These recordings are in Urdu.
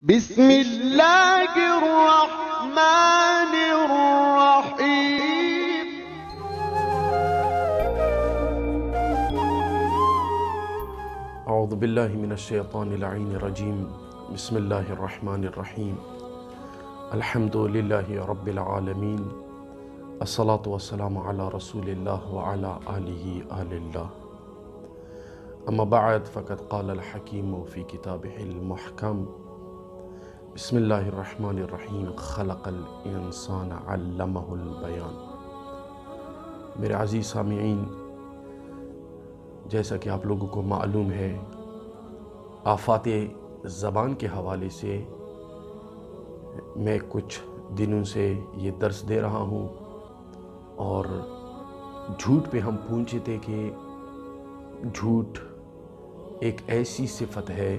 بسم الله الرحمن الرحيم. أعوذ بالله من الشيطان اللعين الرجيم. بسم الله الرحمن الرحيم. الحمد لله رب العالمين. الصلاة والسلام على رسول الله وعلى آله آل الله. أما بعد فقد قال الحكيم في كتابه المحكم. بسم اللہ الرحمن الرحیم. خلق الانسان علمہ البیان. میرے عزیز سامعین، جیسا کہ آپ لوگوں کو معلوم ہے، آفات زبان کے حوالے سے میں کچھ دنوں سے یہ درس دے رہا ہوں، اور جھوٹ پہ ہم پوچھے تھے کہ جھوٹ ایک ایسی صفت ہے،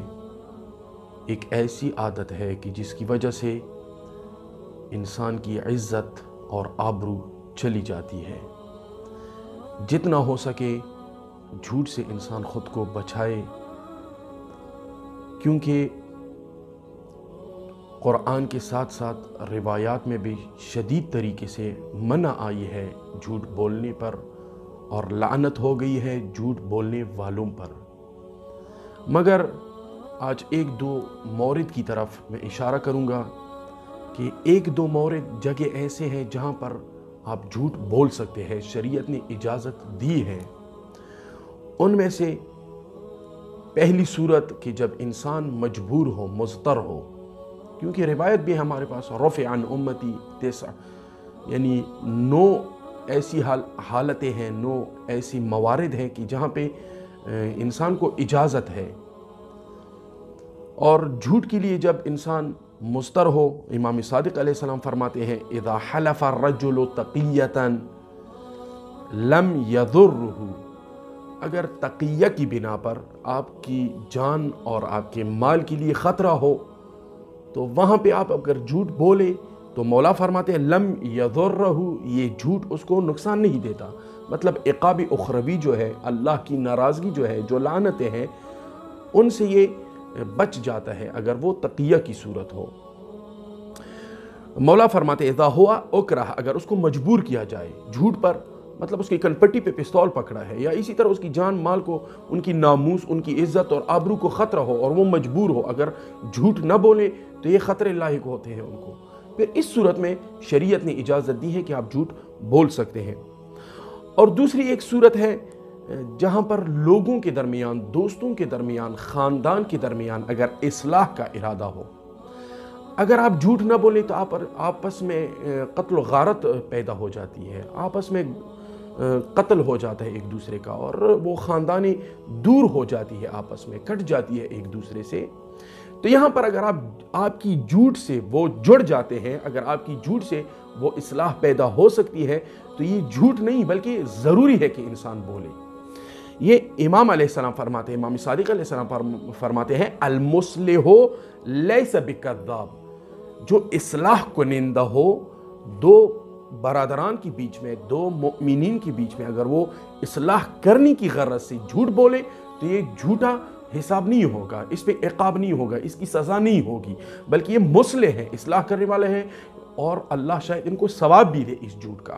ایک ایسی عادت ہے کہ جس کی وجہ سے انسان کی عزت اور آبرو چلی جاتی ہے۔ جتنا ہو سکے جھوٹ سے انسان خود کو بچائے، کیونکہ قرآن کے ساتھ ساتھ روایات میں بھی شدید طریقے سے منع آئی ہے جھوٹ بولنے پر، اور لعنت ہو گئی ہے جھوٹ بولنے والوں پر۔ مگر آج ایک دو مورد کی طرف میں اشارہ کروں گا کہ ایک دو مورد جگہ ایسے ہیں جہاں پر آپ جھوٹ بول سکتے ہیں، شریعت نے اجازت دی ہے۔ ان میں سے پہلی صورت کہ جب انسان مجبور ہو، مضطر ہو، کیونکہ روایت بھی ہمارے پاس رفع عن امتی 9، یعنی 9 ایسی حالتیں ہیں، 9 ایسی موارد ہیں کہ جہاں پہ انسان کو اجازت ہے۔ اور جھوٹ کے لیے جب انسان مضطر ہو، امام صادق علیہ السلام فرماتے ہیں اذا حلف الرجل تقیۃ لم یضرہ، اگر تقیہ کی بنا پر آپ کی جان اور آپ کے مال کے لیے خطرہ ہو تو وہاں پہ آپ اگر جھوٹ بولے تو مولا فرماتے ہیں لم یضرہ، یہ جھوٹ اس کو نقصان نہیں دیتا، مطلب عقاب اخروی جو ہے، اللہ کی ناراضگی جو ہے، جو لعنتیں ہیں، ان سے یہ بچ جاتا ہے اگر وہ تقیہ کی صورت ہو۔ مولا فرماتے اذا ہوا اکرہ، اگر اس کو مجبور کیا جائے جھوٹ پر، مطلب اس کی کنپٹی پہ پستول پکڑا ہے، یا اسی طرح اس کی جان مال کو، ان کی ناموس، ان کی عزت اور آبرو کو خطرہ ہو اور وہ مجبور ہو، اگر جھوٹ نہ بولے تو یہ خطرے لاحق ہوتے ہیں ان کو، پھر اس صورت میں شریعت نے اجازت دی ہے کہ آپ جھوٹ بول سکتے ہیں۔ اور دوسری ایک صورت ہے جہاں پر لوگوں کے درمیان، دوستوں کے درمیان، خاندان کے درمیان اگر اصلاح کا ارادہ ہو، اگر آپ جھوٹ نہ بولیں تو آپس میں قتل و غارت پیدا ہو جاتی ہے، آپس میں قتل ہو جاتا ہے ایک دوسرے کا، اور وہ خاندانی دور ہو جاتی ہے، آپس میں کٹ جاتی ہے ایک دوسرے سے۔ تو یہاں پر اگر آپ کی جھوٹ سے وہ جڑ جاتے ہیں، اگر آپ کی جھوٹ سے وہ اصلاح پیدا ہو سکتی ہے، تو یہ جھوٹ نہیں بلکہ ضروری ہے کہ انسان بولے۔ یہ امام علیہ السلام فرماتے ہیں، امام صادق علیہ السلام فرماتے ہیں المصلح لیس بکذاب، جو اصلاح کنندہ ہو، دو برادران کے بیچ میں، دو مؤمنین کے بیچ میں اگر وہ اصلاح کرنے کی غرض سے جھوٹ بولے تو یہ جھوٹا حساب نہیں ہوگا، اس پہ عقاب نہیں ہوگا، اس کی سزا نہیں ہوگی، بلکہ یہ مصلح ہے، اصلاح کرنے والے ہیں، اور اللہ شاید ان کو ثواب بھی دے اس جھوٹ کا۔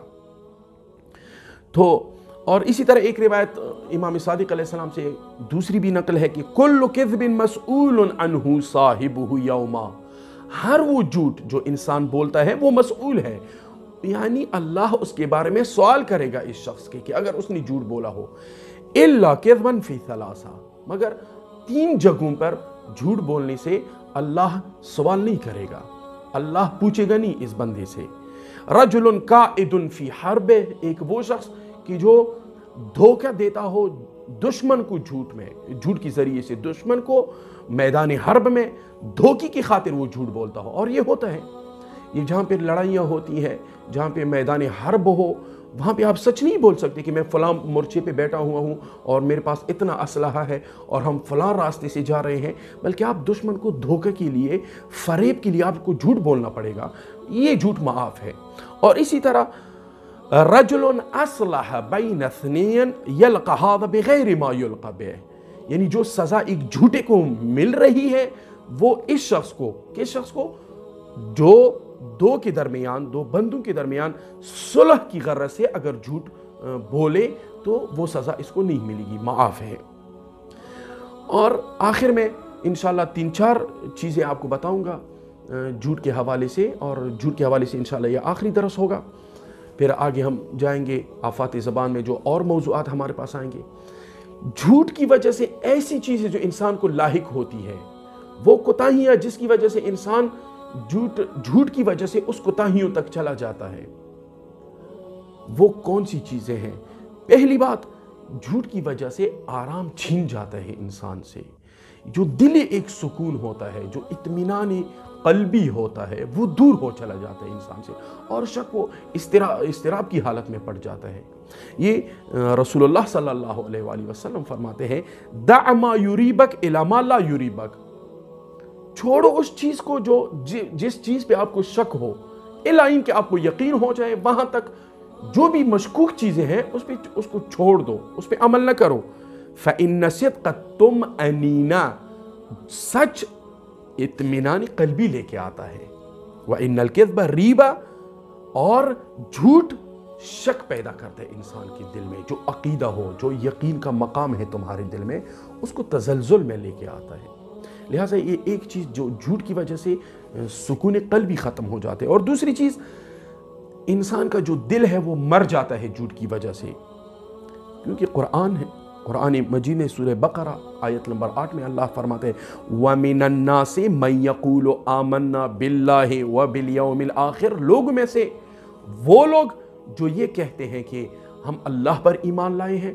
تو اور اسی طرح ایک روایت امام صادق علیہ السلام سے دوسری بھی نقل ہے کہ کل کذب مسئول عنہ صاحبہ یوما، ہر وہ جھوٹ جو انسان بولتا ہے وہ مسئول ہے، یعنی اللہ اس کے بارے میں سوال کرے گا اس شخص کے کہ اگر اس نے جھوٹ بولا ہو، الا کذبا فی ثلاثہ، مگر 3 جگہوں پر جھوٹ بولنے سے اللہ سوال نہیں کرے گا، اللہ پوچھے گا نہیں اس بندے سے۔ رجل قائد فی حرب، ایک وہ شخص کہ جو دھوکہ دیتا ہو دشمن کو، جھوٹ کے ذریعے سے دشمن کو میدان حرب میں دھوکے کی خاطر وہ جھوٹ بولتا ہو، اور یہ ہوتا ہے، یہ جہاں پہ لڑائیاں ہوتی ہیں، جہاں پہ میدان حرب ہو، وہاں پہ آپ سچ نہیں بول سکتے کہ میں فلاں مورچے پہ بیٹھا ہوا ہوں اور میرے پاس اتنا اسلحہ ہے اور ہم فلاں راستے سے جا رہے ہیں، بلکہ آپ دشمن کو دھوکے کے لیے، فریب کے لیے آپ کو جھوٹ بولنا پڑے گا، یہ جھوٹ معاف ہے۔ اور اسی طرح رجل اصلح بین اثنین یلقى هذا بغیر ما یلقى به، یعنی جو سزا ایک جھوٹے کو مل رہی ہے وہ اس شخص کو، کس شخص کو؟ جو دو کے درمیان، دو بندوں کے درمیان صلح کی غرض سے اگر جھوٹ بولے تو وہ سزا اس کو نہیں ملے گی، معاف ہے۔ اور آخر میں انشاءاللہ 3-4 چیزیں آپ کو بتاؤں گا جھوٹ کے حوالے سے، اور جھوٹ کے حوالے سے انشاءاللہ یہ آخری درس ہوگا، پھر آگے ہم جائیں گے آفات زبان میں جو اور موضوعات ہمارے پاس آئیں گے۔ جھوٹ کی وجہ سے ایسی چیزیں جو انسان کو لاحق ہوتی ہے، وہ کوتاہیاں جس کی وجہ سے انسان جھوٹ کی وجہ سے اس کوتاہیوں تک چلا جاتا ہے، وہ کون سی چیزیں ہیں؟ پہلی بات، جھوٹ کی وجہ سے آرام چھین جاتا ہے انسان سے، جو دلی ایک سکون ہوتا ہے، جو اطمینان قلبی ہوتا ہے، وہ دور ہو چلا جاتا ہے انسان سے، اور شک وہ اضطراب کی حالت میں پڑ جاتا ہے۔ یہ رسول اللہ صلی اللہ علیہ وآلہ وسلم فرماتے ہیں، دع ما یریبک الی ما لا یریبک، چھوڑو اس چیز کو جو جس چیز پہ آپ کو شک ہو، الی ان کہ آپ کو یقین ہو جائے، وہاں تک جو بھی مشکوک چیزیں ہیں اس کو چھوڑ دو، اس پہ عمل نہ کرو۔ فإن صدق الطمأنینہ، سچ اطمینان قلبی لے کے آتا ہے، وإن الکذب ریبہ، اور جھوٹ شک پیدا کرتا ہے انسان کے دل میں، جو عقیدہ ہو، جو یقین کا مقام ہے تمہارے دل میں، اس کو تزلزل میں لے کے آتا ہے۔ لہٰذا یہ ایک چیز جو جھوٹ کی وجہ سے سکون قلبی ختم ہو جاتے ہیں۔ اور دوسری چیز، انسان کا جو دل ہے وہ مر جاتا ہے جھوٹ کی وجہ سے، کیونکہ قرآن مجید میں سورہ بقرہ آیت نمبر 8 میں اللہ فرماتے ہیں، وَمِنَ النَّاسِ مَن يَقُولُ آمَنَّا بِاللَّهِ وَبِالْيَوْمِ الْآخِرِ، لوگ میں سے وہ لوگ جو یہ کہتے ہیں کہ ہم اللہ پر ایمان لائے ہیں،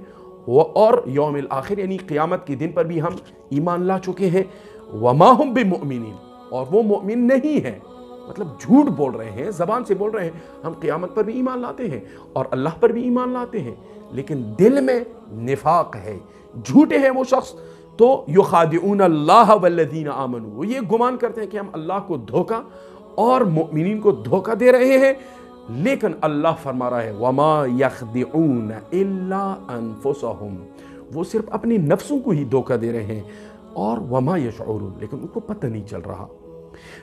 اور یوم الآخر یعنی قیامت کے دن پر بھی ہم ایمان لا چکے ہیں، وَمَا هُمْ بِمُؤْمِنِينَ، اور وہ مؤمن نہیں ہیں، مطلب جھوٹ بول رہے ہیں، زبان سے بول رہے ہیں ہم قیامت پر بھی ایمان لاتے ہیں اور اللہ پر بھی ایمان لاتے ہیں، لیکن دل میں نفاق ہے، جھوٹے ہیں وہ شخص۔ تو یخادعون اللہ والذین آمنوا، وہ یہ گمان کرتے ہیں کہ ہم اللہ کو دھوکہ اور مؤمنین کو دھوکہ دے رہے ہیں، لیکن اللہ فرما رہا ہے وما یخدعون الا انفسہم، وہ صرف اپنی نفسوں کو ہی دھوکہ دے رہے ہیں، اور وما یشعرون، لیکن ان کو پتہ نہیں چل رہا۔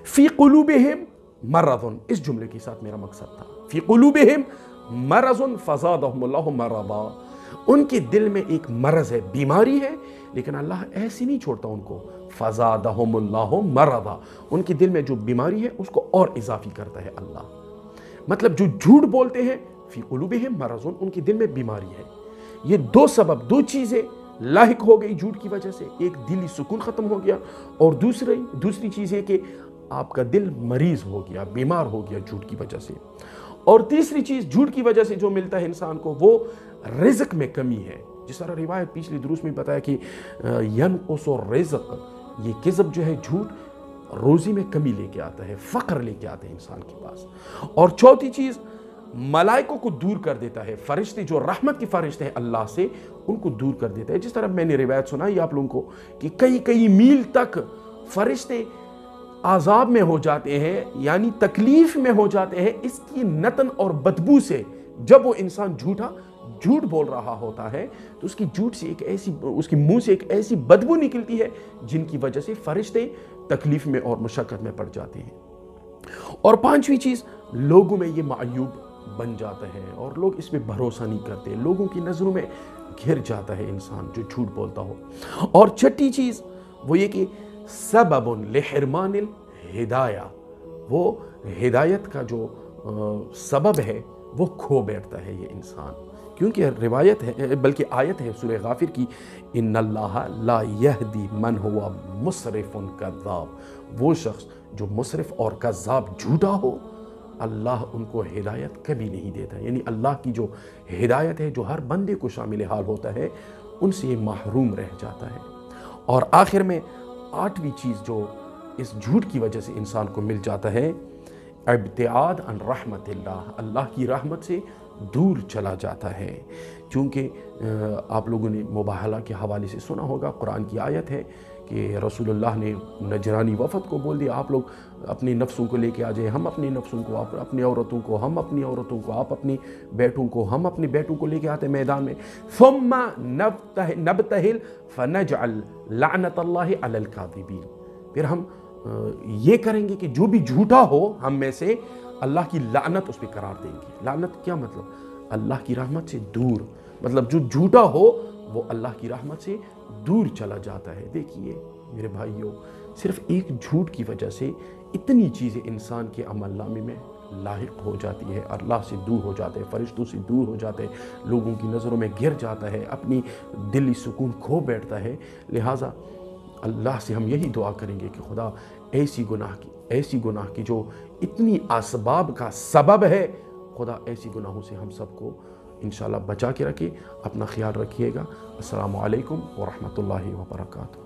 فی قلوبہم مرض، اس جملے کے ساتھ میرا مقصد تھا، فی قلوبہم مرض فزادہم اللہ مرضا، ان کے دل میں ایک مرض ہے، بیماری ہے، لیکن اللہ ایسے نہیں چھوڑتا ان کو، فزادہم اللہ مرضا، ان کے دل میں جو بیماری ہے اس کو اور اضافی کرتا ہے اللہ۔ مطلب جو جھوٹ بولتے ہیں، فی قلوبہم مرض، ان کے دل میں بیماری ہے۔ یہ دو سبب، دو چیزیں لاحق ہو گئی جھوٹ کی وجہ سے، ایک دلی سکون ختم ہو گیا، اور دوسری چیز ہے کہ آپ کا دل مریض ہو گیا، بیمار ہو گیا جھوٹ کی وجہ سے۔ اور تیسری چیز جھوٹ کی وجہ سے جو ملتا ہے انسان کو، وہ رزق میں کمی ہے، جس طرح روایت پچھلی دروس میں بتایا کہ ینقص الرزق، یہ کذب جو ہے جھوٹ روزی میں کمی لے کے آتا ہے، فقر لے کے آتا ہے انسان کے پاس۔ اور چوتھی چیز، ملائکوں کو دور کر دیتا ہے، فرشتے جو رحمت کے فرشتے ہیں اللہ سے، ان کو دور کر دیتا ہے۔ جس طرح میں نے روایت سنائی آپ لوگوں کو کہ کئی میل تک فرشتے عذاب میں ہو جاتے ہیں، یعنی تکلیف میں ہو جاتے ہیں اس کی نتن اور بدبو سے۔ جب وہ انسان جھوٹ بول رہا ہوتا ہے تو اس کی منہ سے ایک ایسی بدبو نکلتی ہے جن کی وجہ سے فرشتے تکلیف میں اور مشقت میں پڑ جاتے ہیں۔ اور پانچویں چیز، لوگوں میں یہ معیوب بن جاتا ہے اور لوگ اس پہ بھروسہ نہیں کرتے، لوگوں کی نظروں میں گھر جاتا ہے انسان جو جھوٹ بولتا ہو۔ اور چھٹی چیز وہ یہ کہ سبب لحرمان الہدایہ، وہ ہدایت کا جو سبب ہے وہ کھو بیٹھتا ہے یہ انسان، کیونکہ روایت ہے، بلکہ آیت ہے سورہ غافر کی، ان اللہ لا یہدی من ہوا مسرف کذاب، وہ شخص جو مسرف اور کذاب جھوٹا ہو اللہ ان کو ہدایت کبھی نہیں دیتا، یعنی اللہ کی جو ہدایت ہے جو ہر بندے کو شامل حال ہوتا ہے ان سے یہ محروم رہ جاتا ہے۔ اور آخر میں آٹھویں چیز جو اس جھوٹ کی وجہ سے انسان کو مل جاتا ہے، ابتعاد عن رحمت اللہ، اللہ کی رحمت سے دور چلا جاتا ہے، چونکہ آپ لوگوں نے مباہلہ کے حوالے سے سنا ہوگا، قرآن کی آیت ہے کہ رسول اللہ نے نجرانی وفد کو بول دیا، آپ لوگ اپنی نفسوں کو لے کے آ جائیں، ہم اپنی نفسوں کو، آپ اپنی عورتوں کو، ہم اپنی عورتوں کو، آپ اپنی بیٹوں کو، ہم اپنے بیٹوں کو لے کے آتے میدان میں، ثم نبتہل فنجعل لعنت اللہ علی الکاذبین، پھر ہم یہ کریں گے کہ جو بھی جھوٹا ہو ہم میں سے اللہ کی لعنت اس پہ قرار دیں گے۔ لعنت کیا مطلب؟ اللہ کی رحمت سے دور، مطلب جو جھوٹا ہو وہ اللہ کی رحمت سے دور چلا جاتا ہے۔ دیکھیے میرے بھائیوں، صرف ایک جھوٹ کی وجہ سے اتنی چیزیں انسان کے عمل نامے میں لاحق ہو جاتی ہے، اللہ سے دور ہو جاتے ہیں، فرشتوں سے دور ہو جاتے ہیں، لوگوں کی نظروں میں گر جاتا ہے، اپنی دلی سکون کھو بیٹھتا ہے۔ لہٰذا اللہ سے ہم یہی دعا کریں گے کہ خدا ایسی گناہ کی جو اتنی اسباب کا سبب ہے، خدا ایسی گناہوں سے ہم سب کو انشاءاللہ بچا کے رکھے۔ اپنا خیال رکھیے گا۔ السلام علیکم ورحمۃ اللہ وبرکاتہ۔